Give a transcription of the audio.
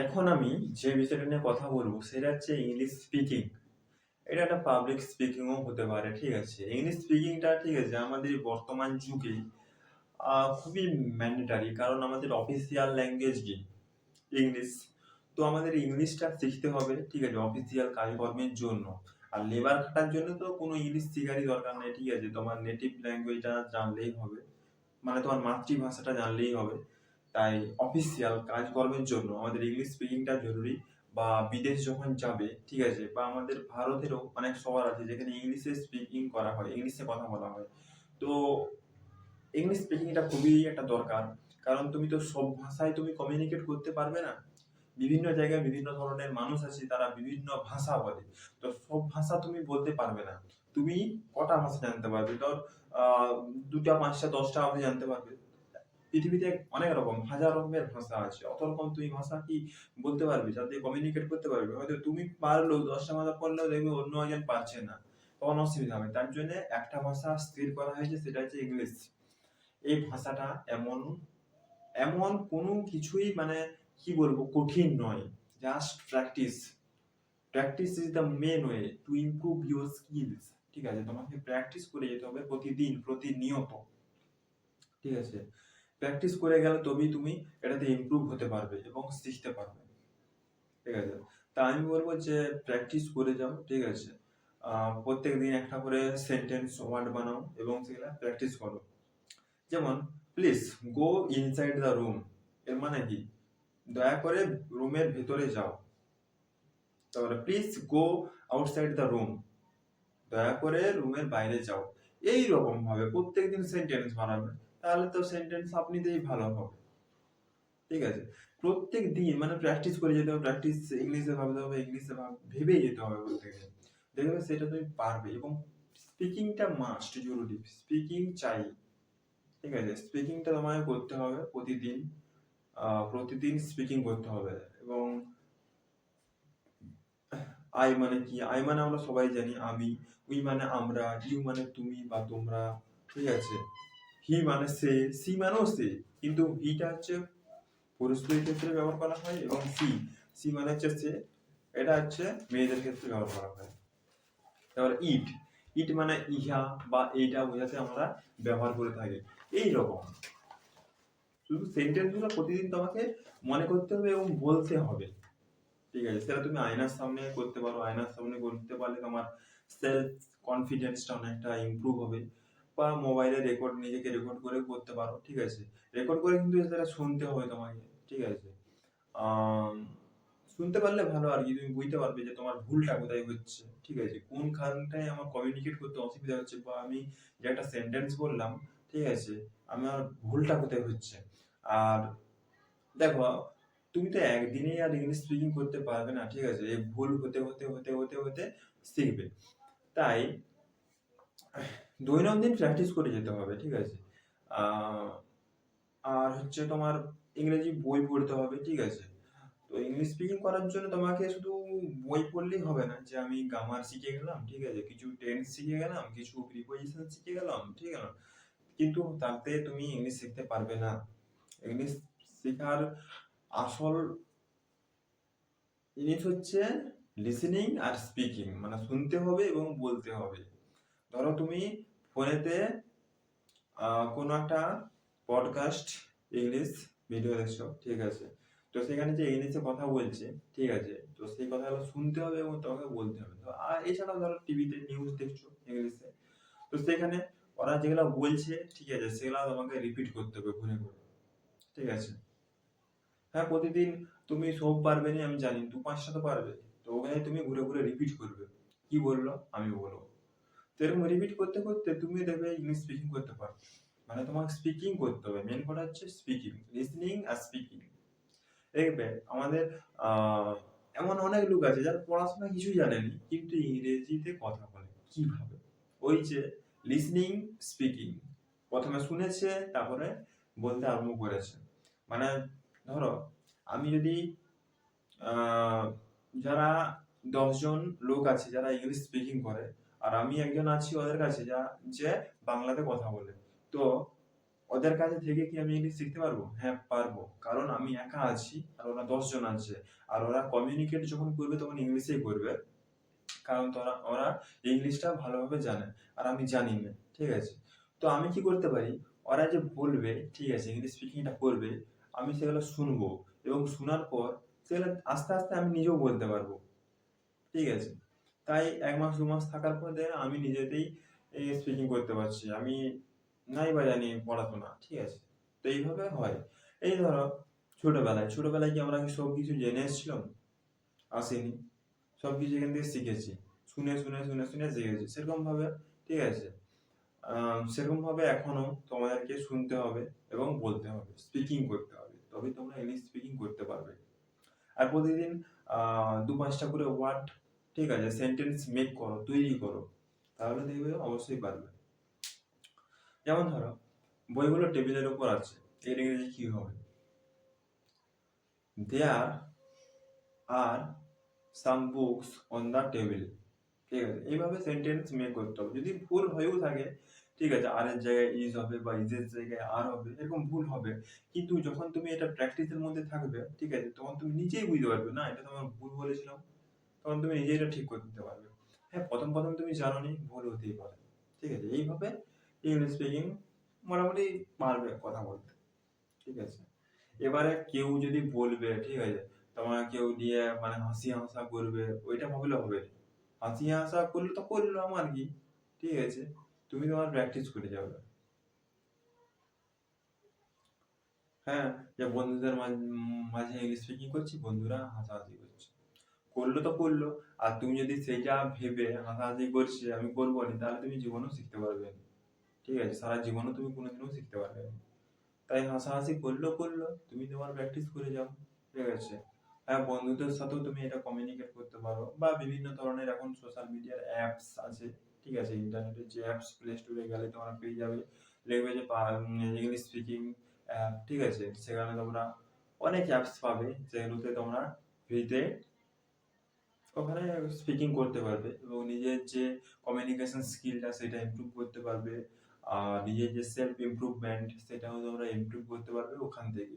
এখন আমি যে বিষয়টা নিয়ে কথা বলবো সেটা হচ্ছে ইংলিশ স্পিকিং। এটা একটা পাবলিক স্পিকিংও হতে পারে, ঠিক আছে? ইংলিশ স্পিকিংটা, ঠিক আছে, আমাদের এই বর্তমান যুগে খুবই ম্যান্ডেটারি, কারণ আমাদের অফিসিয়াল ল্যাঙ্গুয়েজ কি ইংলিশ। তো আমাদের ইংলিশটা শিখতে হবে, ঠিক আছে, অফিসিয়াল কাজকর্মের জন্য। আর লেবার খাটার জন্য তো কোনো ইংলিশ শিখারই দরকার নেই, ঠিক আছে, তোমার নেটিভ ল্যাঙ্গুয়েজটা জানলেই হবে, মানে তোমার মাতৃভাষাটা জানলেই হবে। তাই অফিসিয়াল কাজকর্মের জন্য আমাদের ইংলিশ স্পিকিংটা জরুরি। বা বিদেশ যখন যাবে, ঠিক আছে, বা আমাদের ভারতেরও অনেক শহর আছে যেখানে ইংলিশে স্পিকিং করা হয়, ইংলিশে কথা বলা হয়। তো ইংলিশ স্পিকিংটা খুবই একটা দরকার, কারণ তুমি তো সব ভাষায় তুমি কমিউনিকেট করতে পারবে না। বিভিন্ন জায়গায় বিভিন্ন ধরনের মানুষ আছে, তারা বিভিন্ন ভাষা বলে। তো সব ভাষা তুমি বলতে পারবে না। তুমি কটা ভাষা জানতে পারবে? ধর আহ দুটা, পাঁচটা, দশটা ভাষা জানতে পারবে। পৃথিবীতে অনেক রকম, হাজার রকমের ভাষা আছে। অত রকম তুমি ভাষা কি বলতে পারবে, যাতে কমিউনিকেট করতে পারবে? হয়তো তুমি পারলেও, 10টা ভাষা পড়লেও দেখবে অন্য একজন পারছে না, তখন অসুবিধা হবে। তার জন্য একটা ভাষা স্থির করা হয়েছে, সেটা হচ্ছে ইংলিশ। এই ভাষাটা এমন এমন কোনো কিছুই, মানে কি বলবো, কঠিন নয়। Just practice. Practice is the main way to improve your skills. ঠিক আছে, তোমাকে প্র্যাকটিস করে যেতে হবে প্রতিদিন, প্রতিনিয়ত। ঠিক আছে, প্র্যাকটিস করে গেলে তবেই তুমি এটাতে ইমপ্রুভ হতে পারবে এবং শিখতে পারবে। ঠিক আছে, তা আমি বলবো যে প্র্যাকটিস করে যাও, ঠিক আছে। প্রত্যেক দিন একটা করে সেন্টেন্স ওয়ার্ড বানাও এবং সেগুলা প্র্যাকটিস করো। যেমন, please go inside the room, এর মানে কি? দয়া করে রুমের ভেতরে যাও। তারপরে please go outside the room, দয়া করে রুমের বাইরে যাও। এই রকম ভাবে প্রত্যেকদিন সেন্টেন্স বানাবে, তাহলে তো সেন্টেন্স আপনিতেই ভালো হবে। ঠিক আছে, প্রত্যেক দিন মানে প্র্যাকটিস করে যেতে হবে। প্র্যাকটিস, ইংলিশে ভাবতে হবে, ইংলিশে ভেবেই যেতে হবে প্রত্যেকদিন। দেখবে সেটা তুমি পারবে। এবং স্পিকিংটা মাস্ট, জরুরি। স্পিকিং চাই, ঠিক আছে। স্পিকিংটা তোমাকে করতে হবে প্রতিদিন। প্রতিদিন স্পিকিং করতে হবে। এবং আই মানে কি? আই মানে আমরা সবাই জানি আমি, উই মানে আমরা, ইউ মানে তুমি বা তোমরা, ঠিক আছে। হি মানে সে, সি মানেও সে, কিন্তু হিটা হচ্ছে পুরুষদের ক্ষেত্রে ব্যবহার করা হয়, এবং সি, সি মানে হচ্ছে সে, এটা হচ্ছে মেয়েদের ক্ষেত্রে ব্যবহার করা হয়। তারপর ইট, ইট মানে ইহা বা এইটা বোঝাতে আমরা ব্যবহার করে থাকি। এই রকম শুধু সেন্টেন্স গুলো প্রতিদিন তোমাকে মনে করতে হবে এবং বলতে হবে। ঠিক আছে, সেটা তুমি আয়নার সামনে করতে পারো। আয়নার সামনে করতে পারলে তোমার সেলফ কনফিডেন্সটা অনেকটা ইমপ্রুভ হবে। বা মোবাইলে রেকর্ড, নিজেকে রেকর্ড করে করতে পারো, ঠিক আছে। রেকর্ড করে কিন্তু সেটা শুনতে হবে তোমাকে, ঠিক আছে। আম, শুনতে পারলে ভালো আর কি, তুমি বুঝতে পারবে যে তোমার ভুলটা কোথায় হচ্ছে, ঠিক আছে, কোন কারণটায় আমার কমিউনিকেট করতে অসুবিধা হচ্ছে, বা আমি যে একটা সেন্টেন্স বললাম, ঠিক আছে, আমার ভুলটা কোথায় হচ্ছে। আর দেখো, তুমি তো একদিনেই আর ইংলিশ স্পিকিং করতে পারবে না, ঠিক আছে, এই ভুল হতে হতে হতে হতে হতে শিখবে। তাই দৈনন্দিন প্র্যাকটিস করে যেতে হবে, ঠিক আছে। আহ, আর হচ্ছে তোমার ইংরেজি বই পড়তে হবে, ঠিক আছে। তো ইংলিশ স্পিকিং করার জন্য তোমাকে শুধু বই পড়লেই হবে না, যে আমি গ্রামার শিখে গেলাম, ঠিক আছে, কিছু টেন্স শিখে গেলাম, কিছু প্রিপোজিশন শিখে গেলাম, ঠিক আছে, কিন্তু তাতে তুমি ইংলিশ শিখতে পারবে না। ইংলিশ শেখার আসল জিনিস হচ্ছে লিসেনিং আর স্পিকিং, মানে শুনতে হবে এবং বলতে হবে। ধরো তুমি ফোনেতে কোনো একটা পডকাস্ট, ইংলিশ ভিডিও দেখছো, ঠিক আছে, তো সেখানে যে ইংলিশে কথা বলছে, ঠিক আছে, তো সেই কথাগুলো শুনতে হবে এবং তোমাকে বলতে হবে। তো আর এছাড়াও ধরো টিভিতে নিউজ দেখছো ইংলিশে, তো সেখানে ওরা যেগুলো বলছে, ঠিক আছে, সেগুলো তোমাকে রিপিট করতে হবে ঘুরে ঘুরে, ঠিক আছে। হ্যাঁ, প্রতিদিন তুমি সব পারবে না আমি জানি, 2-5টা তো পারবে। তো ওখানে তুমি ঘুরে ঘুরে রিপিট করবে, কি বললো আমি বলবো। তো এরকম রিপিট করতে করতে তুমি দেখবে ইংলিশ স্পিকিং করতে পারবে। মানে তোমাকে স্পিকিং করতে হবে, মেন কথা হচ্ছে স্পিকিং, লিসনিং আর স্পিকিং। দেখবে আমাদের আহ এমন অনেক লোক আছে যারা পড়াশোনা কিছুই জানেনি, কিন্তু ইংরেজিতে কথা বলে কিভাবে? ওই যে লিসনিং, স্পিকিং, প্রথমে শুনেছে, তারপরে বলতে আরম্ভ করেছে। মানে ধরো, আমি যদি আহ, যারা 10জন লোক আছে যারা ইংলিশ স্পিকিং করে, আর আমি একজন আছি ওদের কাছে যে বাংলাতে কথা বলে, তো ওদের কাছে থেকে কি আমি ইংলিশ শিখতে পারবো? হ্যাঁ পারবো, কারণ আমি একা আছি আর ওরা 10 জন আছে। আর ওরা কমিউনিকেট যখন করবে তখন ইংলিশেই করবে, কারণ ওরা ইংলিশটা ভালোভাবে জানে আর আমি জানি না, ঠিক আছে? তো আমি কি করতে পারি, ওরা যে বলবে, ঠিক আছে, ইংলিশ স্পিকিংটা করবে, আমি সেগুলো শুনবো এবং শোনার পর সেগুলো আস্তে আস্তে আমি নিজেও বলতে পারবো, ঠিক আছে? তাই 1 মাস 2 মাস থাকার পর দেখেন আমি নিজেতেই স্পিকিং করতে পারছি। আমি নাই বা জানি পড়াশোনা, ঠিক আছে? তো এইভাবে হয়। এই ধরো ছোটবেলায় কি আমরা কি সবকিছু জেনে এসেছিলাম? আসেনি। সবকিছু এখান থেকে শিখেছি। শুনে শিখেছি। সেরকমভাবে, ঠিক আছে? সেরকমভাবে এখনো তোমাদেরকে শুনতে হবে এবং বলতে হবে। স্পিকিং করতে হবে। তবেই তোমরা ইংলিশ স্পিকিং করতে পারবে। আর প্রতিদিন ২-৫ টা করে ওয়ার্ড, ঠিক আছে, সেন্টেন্স মেক করো, তৈরি করো। তাহলে দেখবে অবশ্যই পারবে। যেমন ধরো বইগুলো টেবিলের উপর আছে। এর ইংরেজি কি হবে? There are some books on the table. ঠিক আছে, এইভাবে সেন্টেন্স মেক করতে হবে। যদি ভুল হয়েও থাকে, ঠিক আছে, আর এর জায়গায় ইজ হবে বা ইজের জায়গায় আর হবে, এরকম ভুল হবে, কিন্তু যখন তুমি এটা প্র্যাকটিসের মধ্যে থাকবে, ঠিক আছে, তখন তুমি নিজেই বুঝতে পারবে না এটা তোমার ভুল বলেছিলাম, তখন তুমি নিজেই এটা ঠিক করে দিতে পারবে। হ্যাঁ, প্রথম তুমি জানোনি, ভুল হতেই পারে, ঠিক আছে? এইভাবে ইংলিশ স্পিকিং মোটামুটি পারবে কথা বলতে, ঠিক আছে? এবারে কেউ যদি বলবে, ঠিক আছে, তোমার কেউ দিয়ে মানে হাসি হাসা করবে, ওইটা ভাবলে হবে না। হাসি হাসা করলে তো করলাম আর কি, ঠিক আছে, তুমি তোমার প্র্যাকটিস করে যাবে। হ্যাঁ, যে বন্ধুদের মাঝে ইংলিশ স্পিকিং করছি, বন্ধুরা হাসাহাসি করছে, করলো তো করলো। আর তুমি যদি সেইটা ভেবে হাসাহাসি করছে আমি করবো না, তাহলে তুমি জীবনেও শিখতে পারবে না, ঠিক আছে? সারা জীবনও তুমি কোনোদিনও শিখতে পারবে না। তাই হাসাহাসি করলো, তুমি তোমার প্র্যাকটিস করে যাও, ঠিক আছে? হ্যাঁ, বন্ধুদের সাথেও তুমি এটা কমিউনিকেট করতে পারো, বা বিভিন্ন ধরনের এখন সোশ্যাল মিডিয়ার অ্যাপস আছে, ঠিক আছে? ইন্টারনেটের যে অ্যাপস, প্লে স্টোরে গেলে তোমরা পেয়ে যাবে, দেখবে যে ইংলিশ স্পিকিং অ্যাপ, ঠিক আছে? সেখানে তোমরা অনেক অ্যাপস পাবে, যেগুলোতে তোমরা ফ্রিতে ওখানে স্পিকিং করতে পারবে এবং নিজের যে কমিউনিকেশন স্কিলটা সেটা ইমপ্রুভ করতে পারবে। আর নিজের যে সেলফ ইমপ্রুভমেন্ট সেটাও তোমরা ইমপ্রুভ করতে পারবে ওখান থেকে।